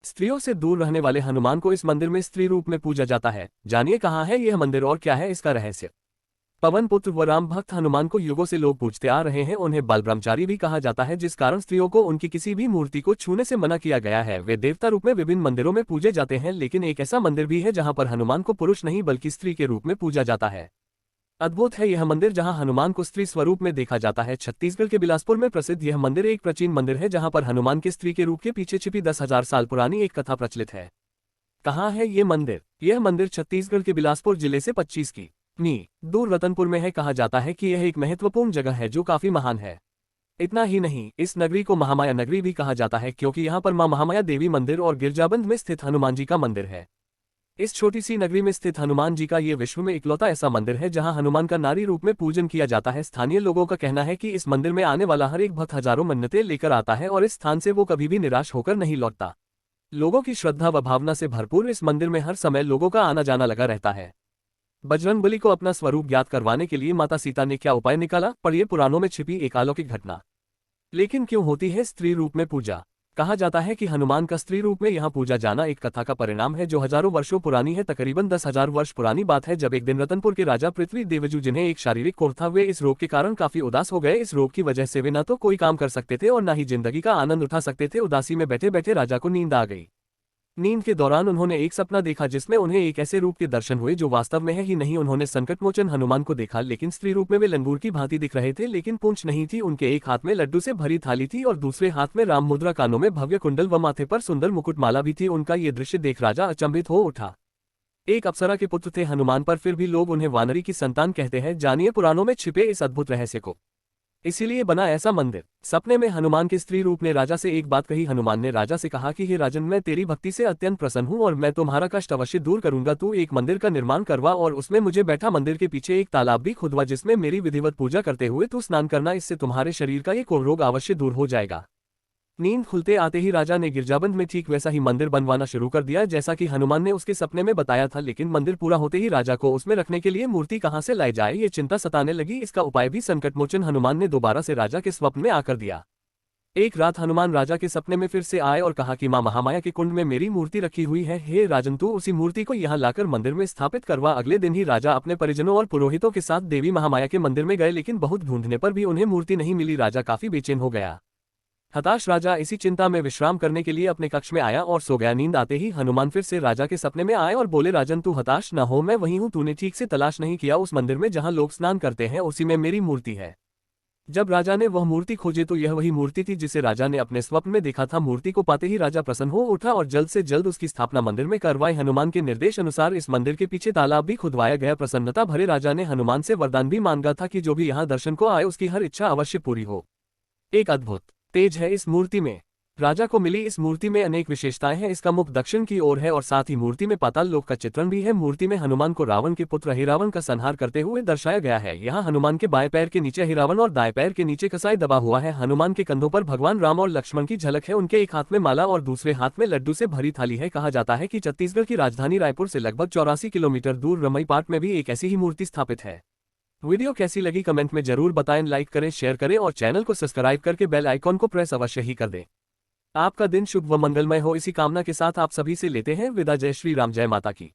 स्त्रियों से दूर रहने वाले हनुमान को इस मंदिर में स्त्री रूप में पूजा जाता है। जानिए कहाँ है यह मंदिर और क्या है इसका रहस्य। पवन पुत्र व राम भक्त हनुमान को युगों से लोग पूजते आ रहे हैं। उन्हें बल ब्रह्मचारी भी कहा जाता है, जिस कारण स्त्रियों को उनकी किसी भी मूर्ति को छूने से मना किया गया है। वे देवता रूप में विभिन्न मंदिरों में पूजे जाते हैं, लेकिन एक ऐसा मंदिर भी है जहां पर हनुमान को पुरुष नहीं बल्कि स्त्री के रूप में पूजा जाता है। अद्भुत है यह मंदिर जहां हनुमान को स्त्री स्वरूप में देखा जाता है। छत्तीसगढ़ के बिलासपुर में प्रसिद्ध यह मंदिर एक प्राचीन मंदिर है जहां पर हनुमान के स्त्री के रूप के पीछे छिपी 10,000 साल पुरानी एक कथा प्रचलित है। कहाँ है ये मंदिर? यह मंदिर छत्तीसगढ़ के बिलासपुर जिले से 25 की दूर रतनपुर में है। कहा जाता है कि यह एक महत्वपूर्ण जगह है जो काफी महान है। इतना ही नहीं, इस नगरी को महामाया नगरी भी कहा जाता है क्योंकि यहाँ पर मां महामाया देवी मंदिर और गिरजाबंद में स्थित हनुमान जी का मंदिर है। इस छोटी सी नगरी में स्थित हनुमान जी का ये विश्व में इकलौता ऐसा मंदिर है जहां हनुमान का नारी रूप में पूजन किया जाता है। स्थानीय लोगों का कहना है कि इस मंदिर में आने वाला हर एक भक्त हजारों मन्नतें लेकर आता है और इस स्थान से वो कभी भी निराश होकर नहीं लौटता। लोगों की श्रद्धा व भावना से भरपूर इस मंदिर में हर समय लोगों का आना जाना लगा रहता है। बजरंगबली को अपना स्वरूप ज्ञात करवाने के लिए माता सीता ने क्या उपाय निकाला? पढ़िए पुराणों में छिपी एक अलौकिक घटना। लेकिन क्यों होती है स्त्री रूप में पूजा? कहा जाता है कि हनुमान का स्त्री रूप में यहाँ पूजा जाना एक कथा का परिणाम है जो हजारों वर्षों पुरानी है। तकरीबन 10,000 वर्ष पुरानी बात है जब एक दिन रतनपुर के राजा पृथ्वी देवजू, जिन्हें एक शारीरिक कोढ़ था, वे इस रोग के कारण काफी उदास हो गए। इस रोग की वजह से वे न तो कोई काम कर सकते थे और न ही जिंदगी का आनंद उठा सकते थे। उदासी में बैठे बैठे राजा को नींद आ गई। नींद के दौरान उन्होंने एक सपना देखा जिसमें उन्हें एक ऐसे रूप के दर्शन हुए जो वास्तव में है ही नहीं। उन्होंने संकटमोचन हनुमान को देखा, लेकिन स्त्री रूप में वे लंगूर की भांति दिख रहे थे, लेकिन पूंछ नहीं थी। उनके एक हाथ में लड्डू से भरी थाली थी और दूसरे हाथ में राम मुद्रा, कानों में भव्य कुंडल व माथे पर सुंदर मुकुटमाला भी थी। उनका ये दृश्य देख राजा अचंभित हो उठा। एक अप्सरा के पुत्र थे हनुमान, पर फिर भी लोग उन्हें वानरी की संतान कहते हैं। जानिए पुराणों में छिपे इस अद्भुत रहस्य को। इसीलिए बना ऐसा मंदिर। सपने में हनुमान के स्त्री रूप ने राजा से एक बात कही। हनुमान ने राजा से कहा कि हे राजन, मैं तेरी भक्ति से अत्यंत प्रसन्न हूँ और मैं तुम्हारा कष्ट अवश्य दूर करूंगा। तू एक मंदिर का निर्माण करवा और उसमें मुझे बैठा मंदिर के पीछे एक तालाब भी खुदवा जिसमें मेरी विधिवत पूजा करते हुए तू स्नान करना। इससे तुम्हारे शरीर का ये कोढ़ रोग अवश्य दूर हो जाएगा। नींद खुलते आते ही राजा ने गिरजाबंद में ठीक वैसा ही मंदिर बनवाना शुरू कर दिया जैसा कि हनुमान ने उसके सपने में बताया था। लेकिन मंदिर पूरा होते ही राजा को उसमें रखने के लिए मूर्ति कहां से लाई जाए, ये चिंता सताने लगी। इसका उपाय भी संकटमोचन हनुमान ने दोबारा से राजा के स्वप्न में आकर दिया। एक रात हनुमान राजा के सपने में फिर से आए और कहा कि मां महामाया के कुंड में मेरी मूर्ति रखी हुई है। हे राजन, तू उसी मूर्ति को यहाँ लाकर मंदिर में स्थापित करवा। अगले दिन ही राजा अपने परिजनों और पुरोहितों के साथ देवी महामाया के मंदिर में गए, लेकिन बहुत ढूंढने पर भी उन्हें मूर्ति नहीं मिली। राजा काफी बेचैन हो गया। हताश राजा इसी चिंता में विश्राम करने के लिए अपने कक्ष में आया और सो गया। नींद आते ही हनुमान फिर से राजा के सपने में आए और बोले, राजन तू हताश न हो, मैं वही हूँ। तूने ठीक से तलाश नहीं किया। उस मंदिर में जहाँ लोग स्नान करते हैं उसी में मेरी मूर्ति है। जब राजा ने वह मूर्ति खोजी तो यह वही मूर्ति थी जिसे राजा ने अपने स्वप्न में देखा था। मूर्ति को पाते ही राजा प्रसन्न हो उठा और जल्द से जल्द उसकी स्थापना मंदिर में करवाई। हनुमान के निर्देश अनुसार इस मंदिर के पीछे तालाब भी खुदवाया गया। प्रसन्नता भरे राजा ने हनुमान से वरदान भी मांगा था कि जो भी यहाँ दर्शन को आए उसकी हर इच्छा अवश्य पूरी हो। एक अद्भुत तेज है इस मूर्ति में। राजा को मिली इस मूर्ति में अनेक विशेषताएं हैं। इसका मुख दक्षिण की ओर है और साथ ही मूर्ति में पाताल लोक का चित्रण भी है। मूर्ति में हनुमान को रावण के पुत्र हिरावण का संहार करते हुए दर्शाया गया है। यहाँ हनुमान के बाएं पैर के नीचे हिरावण और दाएं पैर के नीचे कसाई दबा हुआ है। हनुमान के कंधों पर भगवान राम और लक्ष्मण की झलक है। उनके एक हाथ में माला और दूसरे हाथ में लड्डू से भरी थाली है। कहा जाता है कि छत्तीसगढ़ की राजधानी रायपुर से लगभग 84 किलोमीटर दूर रमईपाट में भी एक ऐसी ही मूर्ति स्थापित है। वीडियो कैसी लगी कमेंट में जरूर बताएं। लाइक करें, शेयर करें और चैनल को सब्सक्राइब करके बेल आइकॉन को प्रेस अवश्य ही कर दें। आपका दिन शुभ व मंगलमय हो, इसी कामना के साथ आप सभी से लेते हैं विदा। जय श्री राम, जय माता की।